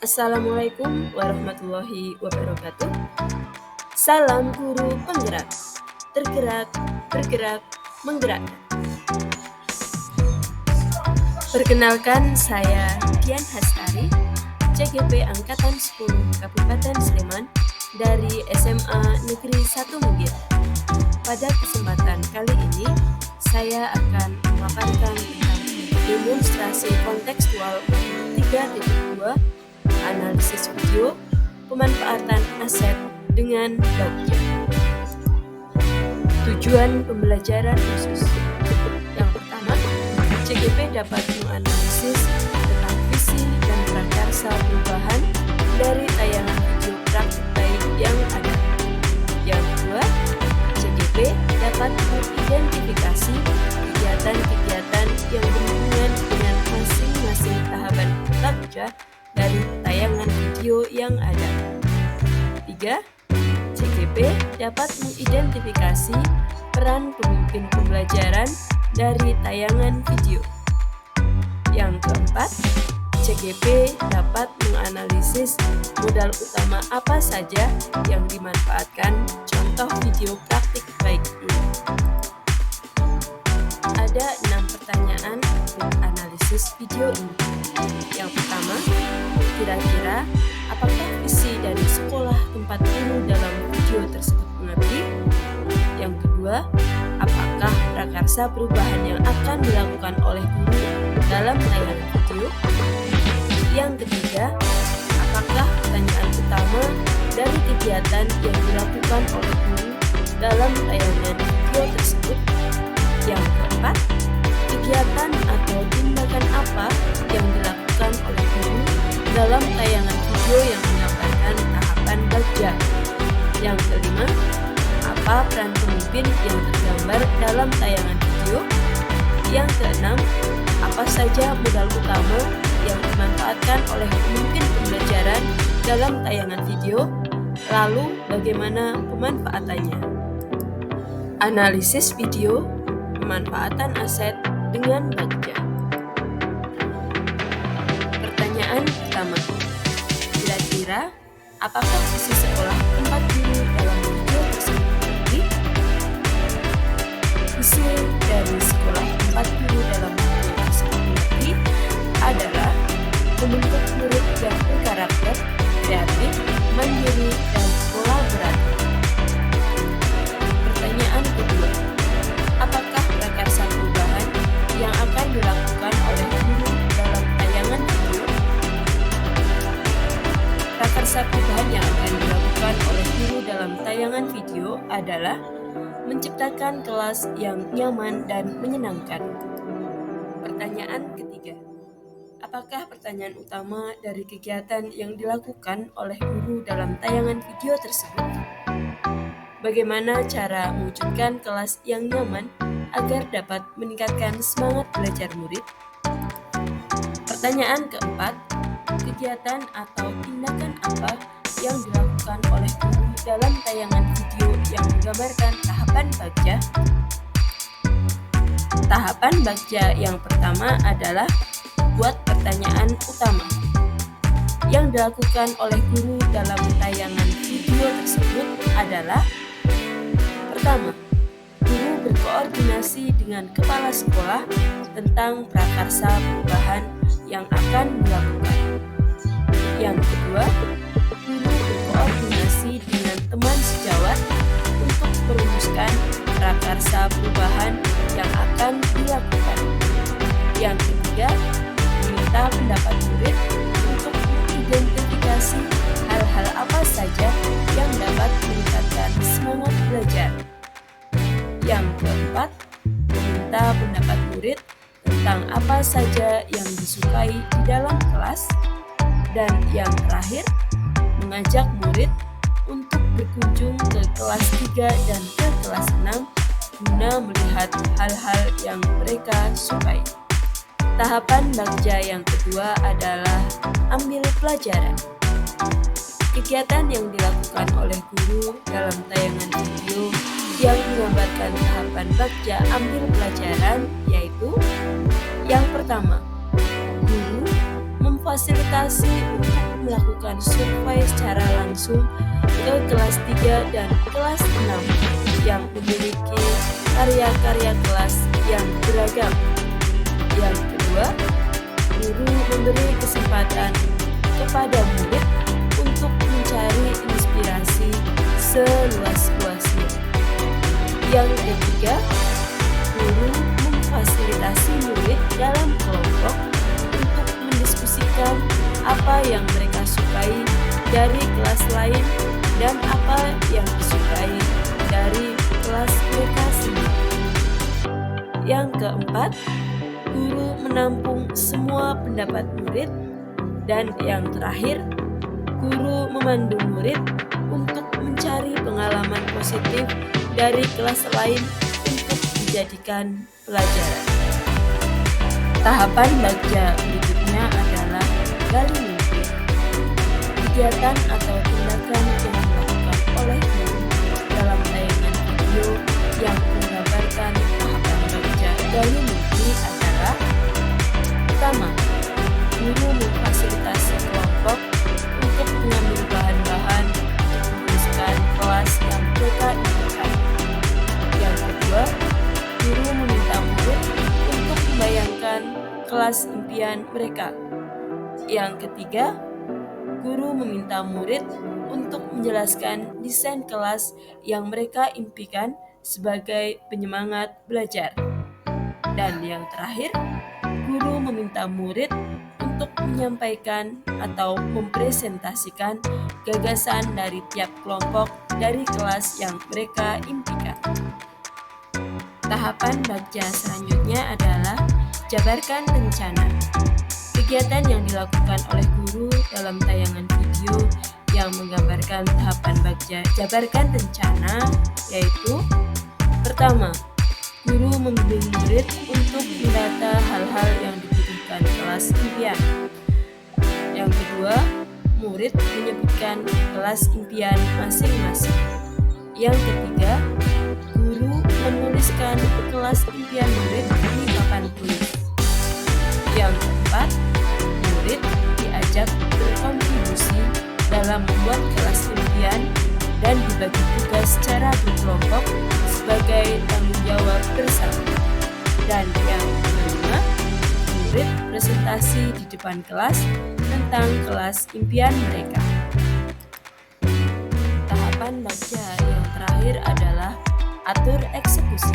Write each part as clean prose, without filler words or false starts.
Assalamualaikum warahmatullahi wabarakatuh. Salam guru penggerak, tergerak, bergerak, menggerakkan. Perkenalkan, saya Dian Hastari, CGP Angkatan 10 Kabupaten Sleman dari SMA Negeri 1 Munggir. Pada kesempatan kali ini, saya akan memaparkan tentang demonstrasi kontekstual 3.2 analisis video, pemanfaatan aset dengan Bagja. Tujuan pembelajaran khusus. Yang pertama, CGP dapat menganalisis tentang visi dan prakarsa perubahan dari tayangan video praktik baik yang ada. Yang kedua, CGP dapat mengidentifikasi kegiatan-kegiatan yang berhubungan dengan masing-masing tahapan Bagja dari tayangan video yang ada. 3. CGP dapat mengidentifikasi peran pemimpin pembelajaran dari tayangan video. Yang keempat, CGP dapat menganalisis modal utama apa saja yang dimanfaatkan contoh video praktik baik ini. Ada 6 pertanyaan untuk analisis video ini. Yang pertama, kira-kira apakah visi dari sekolah tempat guru dalam video tersebut mengabdi? Yang kedua, apakah prakarsa perubahan yang akan dilakukan oleh guru dalam tayangan video? Yang ketiga, apakah pertanyaan utama dari kegiatan yang dilakukan oleh guru dalam tayangan video tersebut? Yang keempat, kegiatan atau tindakan apa yang dilakukan oleh guru dalam tayangan video yang menggambarkan tahapan Bagja? Yang kelima, apa peran pemimpin yang tergambar dalam tayangan video? Yang keenam, apa saja modal utama yang dimanfaatkan oleh pemimpin pembelajaran dalam tayangan video? Lalu bagaimana pemanfaatannya? Analisis video, pemanfaatan aset dengan Bagja. Pertanyaan pertama, kira-kira apakah visi sekolah tempat guru dalam video tersebut mengabdi? Visi dari sekolah tempat guru dalam video tersebut mengabdi adalah membentuk murid yang berkarakter, kreatif, mandiri, dan kolaboratif. Pertanyaan kedua, apakah prakarsa perubahan yang akan dilakukan oleh guru dalam tayangan video? Prakarsa perubahan yang akan dilakukan oleh guru dalam tayangan video adalah menciptakan kelas yang nyaman dan menyenangkan. Pertanyaan ketiga, apakah pertanyaan utama dari kegiatan yang dilakukan oleh guru dalam tayangan video tersebut? Bagaimana cara mewujudkan kelas yang nyaman agar dapat meningkatkan semangat belajar murid? Pertanyaan keempat, kegiatan atau tindakan apa yang dilakukan oleh guru dalam tayangan video yang menggambarkan tahapan Bagja? Tahapan Bagja yang pertama adalah buat pertanyaan utama. Yang dilakukan oleh guru dalam tayangan video tersebut adalah: pertama, guru berkoordinasi dengan kepala sekolah tentang prakarsa perubahan yang akan dilakukan. Yang kedua, guru berkoordinasi dengan teman sejawat untuk merumuskan prakarsa perubahan yang akan dilakukan. Yang ketiga, meminta pendapat murid untuk mengidentifikasi hal-hal apa saja yang dapat meningkatkan semangat belajar. Yang keempat, meminta pendapat murid tentang apa saja yang disukai di dalam kelas. Dan yang terakhir, mengajak murid untuk berkunjung ke kelas 3 dan ke kelas 6 guna melihat hal-hal yang mereka sukai. Tahapan Bagja yang kedua adalah ambil pelajaran. Kegiatan yang dilakukan oleh guru dalam tayangan video yang menggambarkan tahapan Bagja ambil pelajaran yaitu: yang pertama, guru memfasilitasi untuk melakukan survei secara langsung ke kelas 3 dan kelas 6 yang memiliki karya-karya kelas yang beragam. Yang kedua, guru memberi kesempatan kepada murid untuk mencari inspirasi seluas-luasnya. Yang ketiga, guru memfasilitasi murid dalam kelompok untuk mendiskusikan apa yang mereka sukai dari kelas lain dan apa yang disukai dari kelas mereka sendiri. Yang keempat, guru menampung semua pendapat murid. Dan yang terakhir, guru memandu murid untuk mencari pengalaman positif dari kelas lain untuk dijadikan pelajaran. Tahapan bagja berikutnya adalah gali mimpi. Kegiatan atau tindakan yang dilakukan oleh guru dalam tayangan video yang menggambarkan tahapan bagja gali mimpi adalah: pertama, guru memfasilitasi kelompok untuk mengambil bahan-bahan untuk menuliskan kelas yang mereka inginkan. Yang kedua, guru meminta murid untuk membayangkan kelas impian mereka. Yang ketiga, guru meminta murid untuk menjelaskan desain kelas yang mereka impikan sebagai penyemangat belajar. Dan yang terakhir, guru meminta murid untuk menyampaikan atau mempresentasikan gagasan dari tiap kelompok dari kelas yang mereka impikan. Tahapan bagja selanjutnya adalah jabarkan rencana. Kegiatan yang dilakukan oleh guru dalam tayangan video yang menggambarkan tahapan bagja jabarkan rencana yaitu: pertama, guru membimbing murid untuk mendata hal-hal yang dibutuhkan kelas impian. Yang kedua, murid menyebutkan kelas impian masing-masing. Yang ketiga, guru menuliskan kelas impian murid di papan tulis. Yang keempat, murid diajak berkontribusi dalam membuat kelas impian dan dibagi tugas secara berkelompok sebagai tanggung jawab bersama. Dan yang kelima, murid presentasi di depan kelas tentang kelas impian mereka. Tahapan bagja yang terakhir adalah atur eksekusi.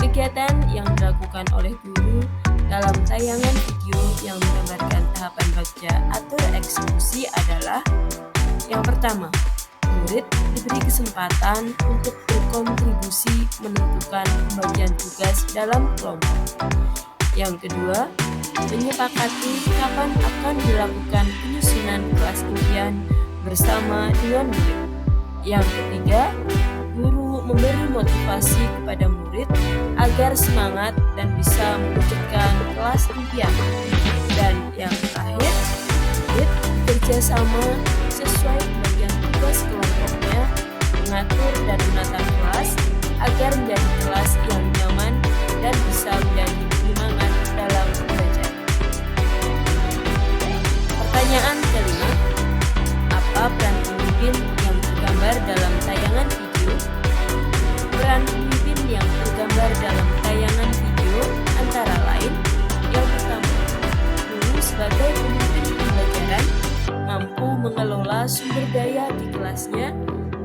Kegiatan yang dilakukan oleh guru dalam tayangan video yang menggambarkan tahapan bagja atur eksekusi adalah: yang pertama, murid diberi kesempatan untuk berkontribusi menentukan pembagian tugas dalam kelompok. Yang kedua, menyepakati kapan akan dilakukan penyusunan kelas impian bersama dengan murid. Yang ketiga, guru memberi motivasi kepada murid agar semangat dan bisa mewujudkan kelas impian. Dan yang terakhir, murid bekerja sama sesuai pembagian tugas kelompoknya, mengatur dan menata kelas agar menjadi kelas yang nyaman dan bisa menjadi penyemangat dalam belajar. Pertanyaan kelima, apa peran pemimpin yang tergambar dalam tayangan video? Peran pemimpin yang tergambar dalam tayangan video antara lain: yang pertama, guru sebagai pemimpin pembelajaran mampu mengelola sumber daya di kelasnya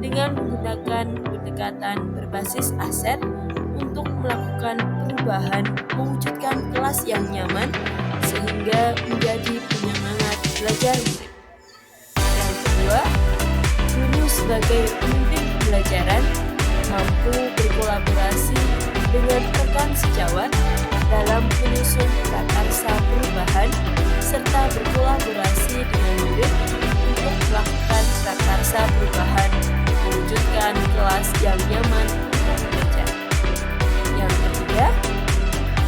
dengan menggunakan pendekatan berbasis aset untuk melakukan perubahan, mewujudkan kelas yang nyaman sehingga menjadi penyemangat belajar murid. Yang kedua, guru sebagai pemimpin pembelajaran mampu berkolaborasi dengan rekan sejawat dalam menyusun prakarsa perubahan serta berkolaborasi dengan murid untuk melakukan prakarsa perubahan, mewujudkan kelas yang nyaman untuk belajar. Yang ketiga,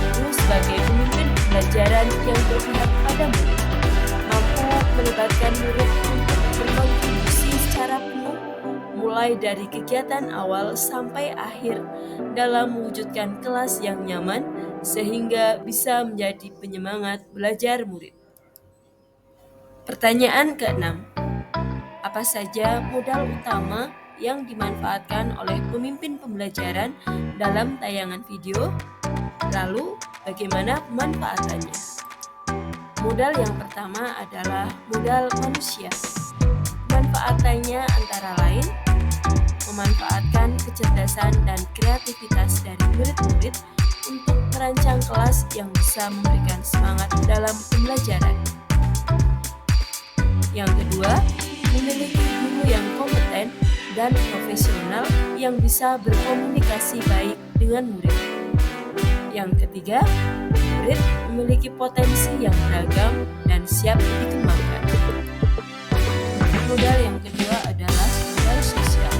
guru sebagai pemimpin pembelajaran yang berpihak pada murid mampu melibatkan murid untuk berkontribusi secara penuh mulai dari kegiatan awal sampai akhir dalam mewujudkan kelas yang nyaman sehingga bisa menjadi penyemangat belajar murid. Pertanyaan ke-6. Apa saja modal utama yang dimanfaatkan oleh pemimpin pembelajaran dalam tayangan video? Lalu, bagaimana pemanfaatannya? Modal yang pertama adalah modal manusia. Pemanfaatannya antara lain memanfaatkan kecerdasan dan kreativitas dari murid-murid untuk merancang kelas yang bisa memberikan semangat dalam pembelajaran. Yang kedua, memiliki guru yang kompeten dan profesional yang bisa berkomunikasi baik dengan murid. Yang ketiga, murid memiliki potensi yang beragam dan siap dikembangkan. Modal yang kedua adalah modal sosial.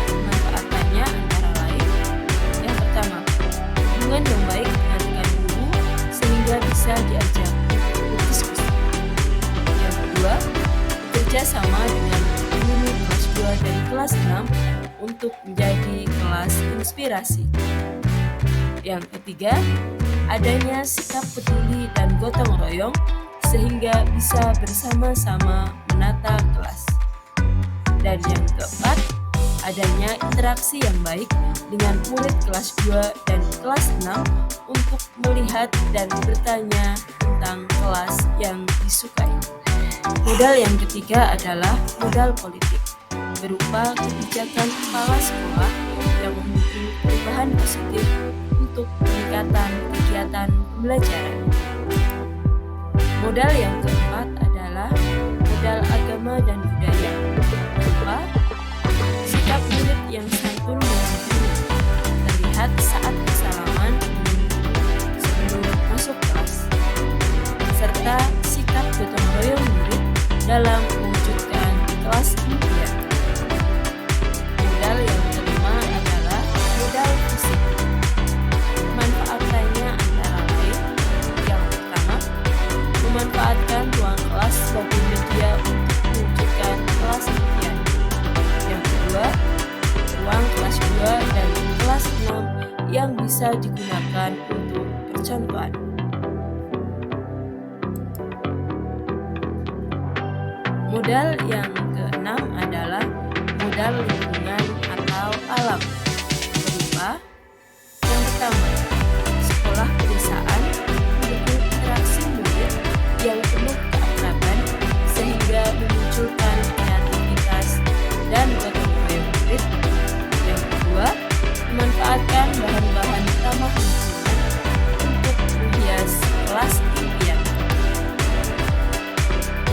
Manfaatnya antara lain, yang pertama, hubungan yang baik dengan guru sehingga bisa diajak berdiskusi. Yang kedua, bekerja sama dengan guru kelas 2 dan kelas 6 untuk menjadi kelas inspirasi. Yang ketiga, adanya sikap peduli dan gotong royong sehingga bisa bersama-sama menata kelas. Dan yang keempat, adanya interaksi yang baik dengan murid kelas 2 dan kelas 6 untuk melihat dan bertanya tentang kelas yang disukai. Modal yang ketiga adalah modal politik, berupa kebijakan kepala sekolah yang mendukung perubahan positif untuk peningkatan kegiatan pembelajaran. Modal yang keempat adalah modal agama dan budaya, berupa sikap murid yang santun dan guru terlihat saat bersalaman sebelum masuk kelas, serta sikap gotong royong murid dalam mewujudkan kelas impian. Modal yang kelima adalah modal fisik. Manfaatnya antara lain, yang pertama, memanfaatkan ruang kelas sebagai media untuk mewujudkan kelas impian. Yang kedua, ruang kelas 2 dan kelas 6 yang bisa digunakan untuk percontohan. Modal yang keenam adalah modal lingkungan atau alam, berupa yang pertama, sekolah pedesaan mendukung interaksi murid yang penuh keakraban sehingga memunculkan kreativitas dan gotong royong murid. Yang kedua, memanfaatkan bahan-bahan ramah lingkungan untuk menghias kelas impian.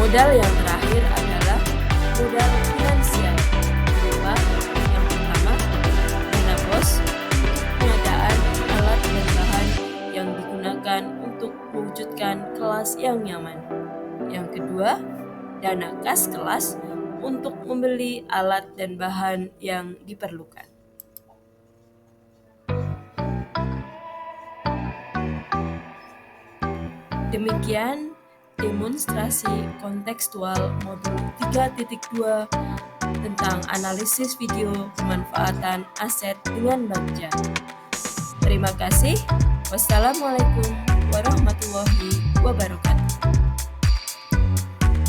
Modal yang terakhir adalah modal finansial, berupa yang pertama, dana BOS untuk pengadaan alat dan bahan yang digunakan untuk mewujudkan kelas yang nyaman. Yang kedua, dana kas kelas untuk membeli alat dan bahan yang diperlukan. Demikian demonstrasi kontekstual modul 3.2 tentang analisis video pemanfaatan aset dengan bagja. Terima kasih. Wassalamualaikum warahmatullahi wabarakatuh.